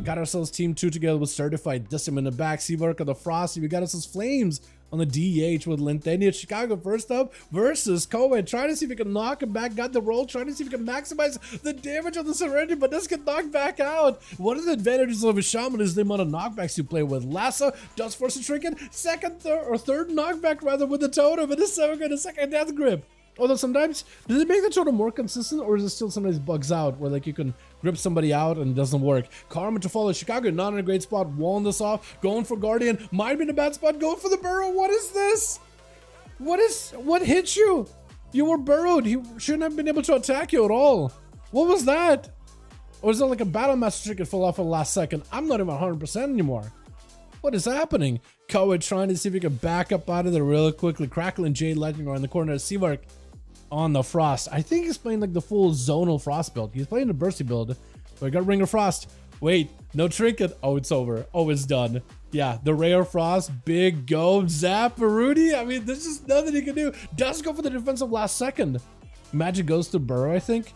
Got ourselves team 2 together with Certified Dissim in the back. Seawork on the Frosty. We got ourselves Flames on the DH with Lintenia. Chicago first up versus Coed. Trying to see if he can knock him back. Got the roll. Trying to see if he can maximize the damage of the Serenity, but does get knocked back out. One of the advantages of a Shaman is the amount of knockbacks you play with. Lasso does force a Trinket. Third knockback rather with the Totem. And this time a second Death Grip. Although sometimes, does it make the totem more consistent, or is it still sometimes bugs out where like you can grip somebody out and it doesn't work? Karma to follow. Chicago not in a great spot, walling this off, going for Guardian, might be in a bad spot, going for the burrow. What is this? What hit you? You were burrowed. He shouldn't have been able to attack you at all. What was that? Or is it like a battle master trick that fell off at the last second? I'm not even 100% anymore. What is happening? Coed trying to see if he can back up out of there really quickly. Crackling Jade Legend around the corner of Seavark on the Frost. I think he's playing like the full zonal Frost build. He's playing the Bursty build. But I got Ring of Frost. Wait, no Trinket. Oh, it's over. Oh, it's done. Yeah, the Rare Frost, big go, zap, Rudy. I mean, there's just nothing he can do. Does go for the defensive last second. Magic goes to Burrow, I think.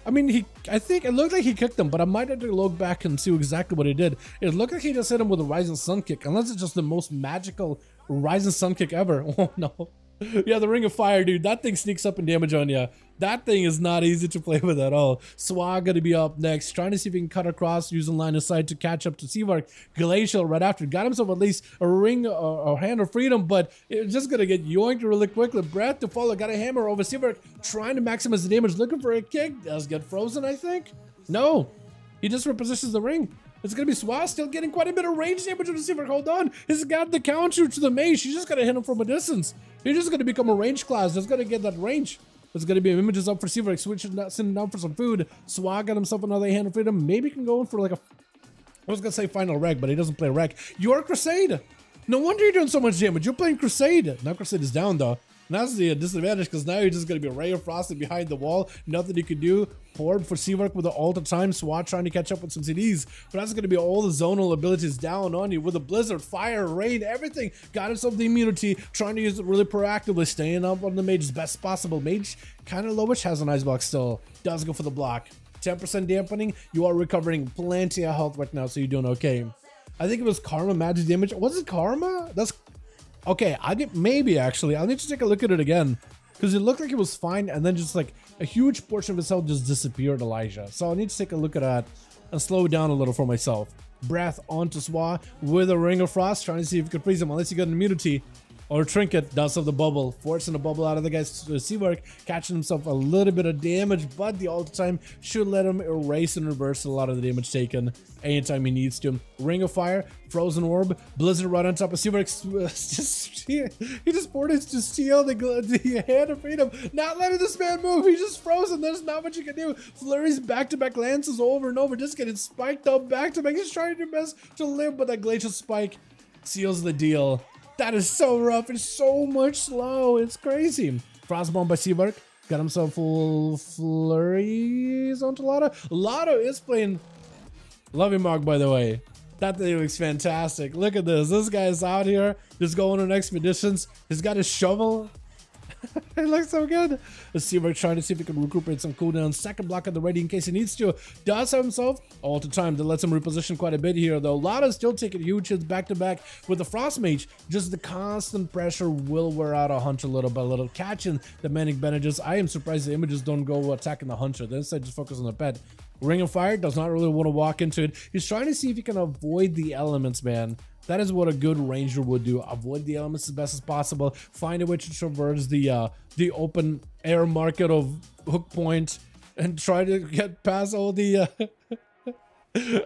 I mean, I think it looked like he kicked him, but I might have to look back and see exactly what he did. It looked like he just hit him with a Rising Sun kick, unless it's just the most magical Rising Sun kick ever. Oh, no. Yeah, the Ring of Fire, dude. That thing sneaks up in damage on you. That thing is not easy to play with at all. Swag gonna be up next, trying to see if he can cut across using line of sight to catch up to Seavark. Glacial right after. Got himself at least a ring or hand of freedom, but it's just gonna get yoinked really quickly. Breath to follow. Got a hammer over Seavark, trying to maximize the damage. Looking for a kick. Does get frozen, I think? No. He just repositions the ring. It's going to be Swaz still getting quite a bit of range damage on the Seavark. Hold on. He's got the counter to the mage. She's just going to hit him from a distance. He's just going to become a range class. That's going to get that range. There's going to be images up for Seavark. Switching that, sending down for some food. Swag got himself another hand of freedom. Maybe can go in for like a... I was going to say final wreck, but he doesn't play wreck. You're Crusade. No wonder you're doing so much damage. You're playing Crusade. Now Crusade is down though. And that's the disadvantage, because now you're just going to be Ray of Frosty behind the wall. Nothing you can do. Poured for Seavark with the ult of time. SWAT trying to catch up with some CDs. But that's going to be all the zonal abilities down on you with a blizzard, fire, rain, everything. Got himself the immunity. Trying to use it really proactively. Staying up on the mage as best possible. Mage kind of lowish, has an ice block still. Does go for the block. 10% dampening. You are recovering plenty of health right now, so you're doing okay. I think it was Karma magic damage. Was it Karma? That's... Okay, maybe actually. I'll need to take a look at it again, because it looked like it was fine, and then just like a huge portion of his health just disappeared, Elijah. So I'll need to take a look at that and slow it down a little for myself. Breath onto Swa with a Ring of Frost, trying to see if you can freeze him, unless you got an immunity. Or Trinket does have the bubble, forcing the bubble out of the guy's Seavark, catching himself a little bit of damage, but the ult time should let him erase and reverse a lot of the damage taken anytime he needs to. Ring of Fire, Frozen Orb, Blizzard right on top of Seavark. He just poured his to steal the Hand of Freedom, not letting this man move. He's just frozen. There's not much you can do. Flurries back-to-back lances over and over, just getting spiked up back-to-back. He's trying to do best to live, but that Glacial Spike seals the deal. That is so rough. It's so much slow. It's crazy. Frostbomb by Seavark. Got himself full flurries onto Lotto. Lotto is playing... Love you, Mark, by the way. That thing looks fantastic. Look at this. This guy is out here just going on expeditions. He's got his shovel. It looks so good. The Seavark trying to see if he can recuperate some cooldown. Second block at the ready in case he needs to. Does have himself all the time that lets him reposition quite a bit here, though. Lada's still taking huge hits back to back with the Frost Mage. Just the constant pressure will wear out a Hunter little by little. Catching the Manic Bandages. I am surprised the images don't go attacking the Hunter. They instead just focus on the pet. Ring of Fire does not really want to walk into it. He's trying to see if he can avoid the elements, man. That is what a good ranger would do. Avoid the elements as best as possible. Find a way to traverse the open air market of Hook Point and try to get past all the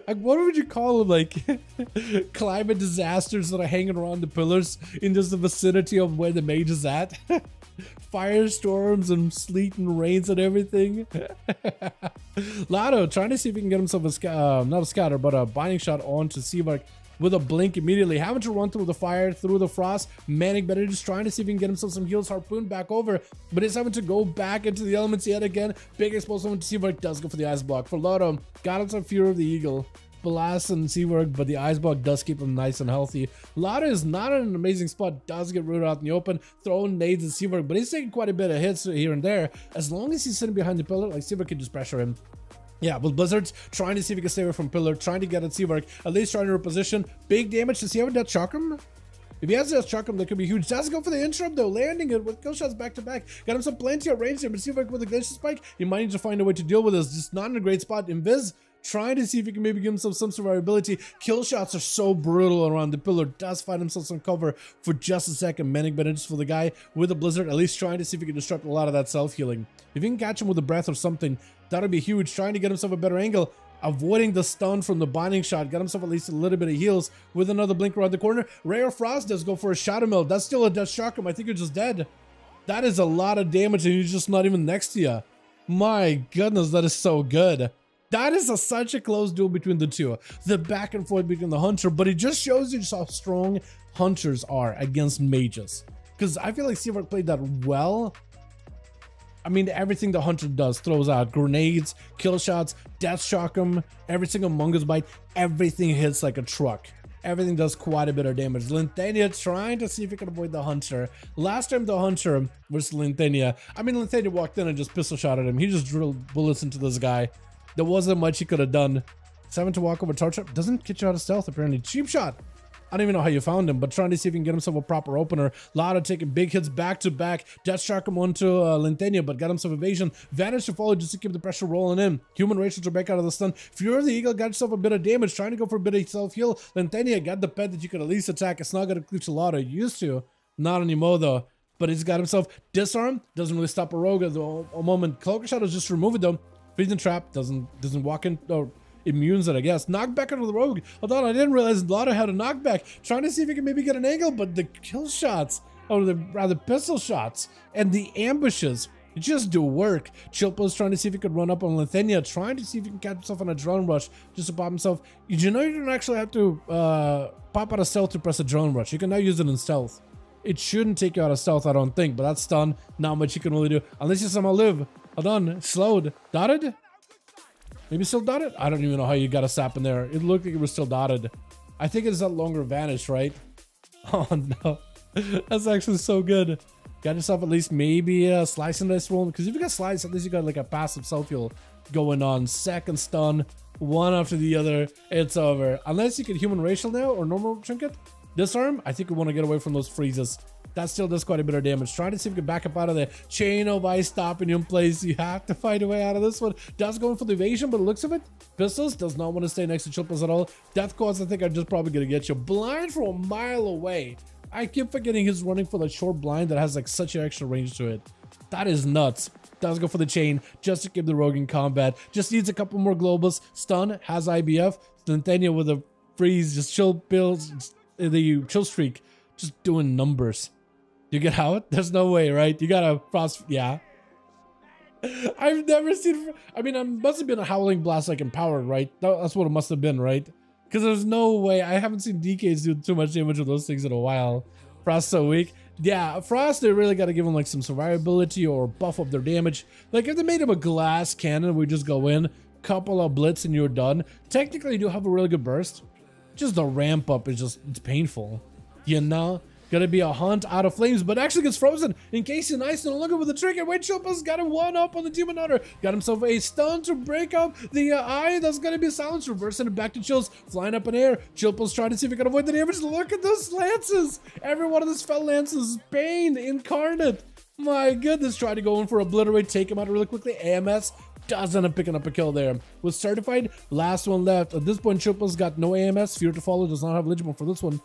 what would you call them, like climate disasters that are hanging around the pillars in just the vicinity of where the mage is at. Firestorms and sleet and rains and everything. Lotto trying to see if he can get himself a not a scatter, but a binding shot onto Seavark with a blink immediately, having to run through the fire, through the frost. Manic Better just trying to see if he can get himself some heals, harpoon back over, but he's having to go back into the elements yet again. Big explosive to Seavark, does go for the ice block. For Lotto, got himself Fury of the Eagle, Blast and Seavark, but the ice block does keep him nice and healthy. Lotto is not in an amazing spot, does get rooted out in the open, throwing nades at Seavark, but he's taking quite a bit of hits here and there. As long as he's sitting behind the pillar, like Seavark can just pressure him. Yeah, with Blizzards, trying to see if he can stay away from Pillar, trying to get at Seawork, at least trying to reposition. Big damage. Does he have a Death Chakram? If he has Death Chakram, that could be huge. Does go for the interrupt though, landing it with kill shots back to back. Got him some plenty of range there, but Seawork with a Glacier Spike, he might need to find a way to deal with this. Just not in a great spot. Invis, trying to see if he can maybe give himself some survivability. Kill shots are so brutal around the Pillar. Does find himself some cover for just a second. Manic Bandages for the guy with a Blizzard, at least trying to see if he can disrupt a lot of that self-healing. If he can catch him with a breath or something, that would be huge. Trying to get himself a better angle, avoiding the stun from the binding shot. Got himself at least a little bit of heals with another blink around the corner. Rare Frost does go for a Shadow Mill. That's still a Death Chakram. I think you're just dead. That is a lot of damage and he's just not even next to you. My goodness, that is so good. That is such a close duel between the two. The back and forth between the Hunter, but it just shows you just how strong Hunters are against mages. Because I feel like Seawork played that well. I mean, everything the Hunter does, throws out grenades, kill shots, Death Chakram, every single Mungus Bite, everything hits like a truck. Everything does quite a bit of damage. Linthania trying to see if he can avoid the Hunter. Last time the Hunter versus Linthania, I mean, Linthania walked in and just pistol shot at him. He just drilled bullets into this guy. There wasn't much he could have done. 7 to walk over Torch Up doesn't get you out of stealth apparently. Cheap shot. I don't even know how you found him, but trying to see if he can get himself a proper opener. Lada taking big hits back to back. Death Chakram onto Linthania, but got himself evasion. Vanish to follow just to keep the pressure rolling in. Human Racial to break out of the stun. Fury of the Eagle got himself a bit of damage, trying to go for a bit of self-heal. Linthania got the pet that you could at least attack. It's not going to clutch a lot. It used to. Not anymore though. But he's got himself Disarm. Doesn't really stop a rogue at the moment. Cloak of Shadows just remove it though. Freezing Trap doesn't walk in, or immunes it, I guess. Knockback into the rogue. Although I didn't realize Lada had a knockback. Trying to see if he can maybe get an angle, but the kill shots, or the rather pistol shots, and the ambushes just do work. Chilpo's trying to see if he could run up on Linthania, trying to see if he can catch himself on a drone rush just to pop himself. You know, you don't actually have to pop out of stealth to press a drone rush. You can now use it in stealth. It shouldn't take you out of stealth, I don't think, but that's stun. Not much you can really do unless you somehow live. Hold on, slowed, dotted. Maybe still dotted? I don't even know how you got a sap in there. It looked like it was still dotted. I think it's that longer vanish, right? Oh no, that's actually so good. Got yourself at least maybe a slice in this roll, because if you got slice, at least you got like a passive self-heal going on. Second stun, one after the other, it's over. Unless you get human racial now or normal trinket. Disarm, I think we want to get away from those freezes. That still does quite a bit of damage. Trying to see if we can back up out of the chain of ice stopping you in place. You have to find a way out of this one. Does going for the evasion, but it looks of it. Pistols does not want to stay next to Chilpas at all. Death Claws, I think I'm just probably going to get you. Blind from a mile away. I keep forgetting he's running for the short blind that has like such an extra range to it. That is nuts. Does go for the chain just to keep the rogue in combat. Just needs a couple more globals. Stun, has IBF. Linthania with a freeze, just chill builds, the chill streak, just doing numbers. You get out? There's no way, right? You gotta frost. Yeah. I've never seen. I mean, it must have been a Howling Blast like empowered, right? That's what it must have been, right? Because there's no way. I haven't seen DKs do too much damage with those things in a while. Frost so weak. Yeah, Frost, they really got to give them like some survivability or buff up their damage. Like if they made him a glass cannon, we just go in, couple of blitz and you're done. Technically, you do have a really good burst. Just the ramp up is just, it's painful. You know? Gonna be a hunt out of flames, but actually gets frozen. Encased in ice, no longer with the trigger. Wait, Chilpa's got a one up on the Demon Hunter. Got himself a stun to break up the eye. That's gonna be a silence. Reversing it back to Chills. Flying up in air. Chilpa's trying to see if he can avoid the damage. Look at those lances. Every one of those fell lances is pain incarnate. My goodness. Try to go in for Obliterate. Take him out really quickly. AMS does end up picking up a kill there. Was certified. Last one left. At this point, Chilpa's got no AMS. Fear to Follow does not have eligible for this one.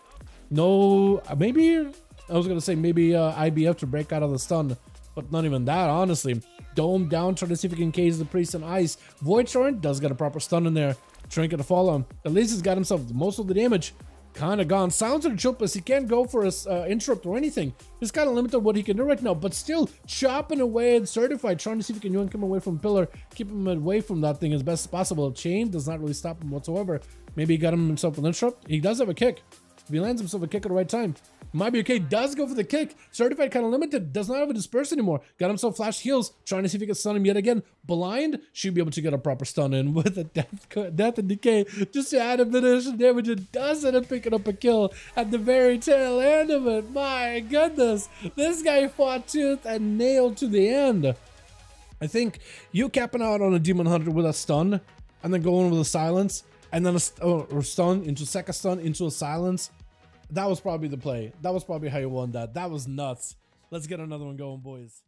No, maybe, I was going to say maybe IBF to break out of the stun, but not even that, honestly. Dome down, trying to see if he can case the priest in ice. Void Torrent does get a proper stun in there. Trinket to follow. At least he's got himself most of the damage. Kind of gone. Sounds like Chilpas, he can't go for a interrupt or anything. He's kind of limited what he can do right now, but still chopping away and certified, trying to see if he can yank him away from Pillar, keep him away from that thing as best as possible. Chain does not really stop him whatsoever. Maybe he got himself an interrupt. He does have a kick. If he lands himself a kick at the right time, might be okay. Does go for the kick. Certified kind of limited. Does not have a disperse anymore. Got himself flash heals. Trying to see if he can stun him yet again. Blind. Should be able to get a proper stun in with a death and decay. Just to add a bit of additional damage. It does end up picking up a kill at the very tail end of it. My goodness. This guy fought tooth and nail to the end. I think you capping out on a Demon Hunter with a stun and then going with a silence and then or stun into second stun into a silence. That was probably the play. That was probably how you won that. That was nuts. Let's get another one going, boys.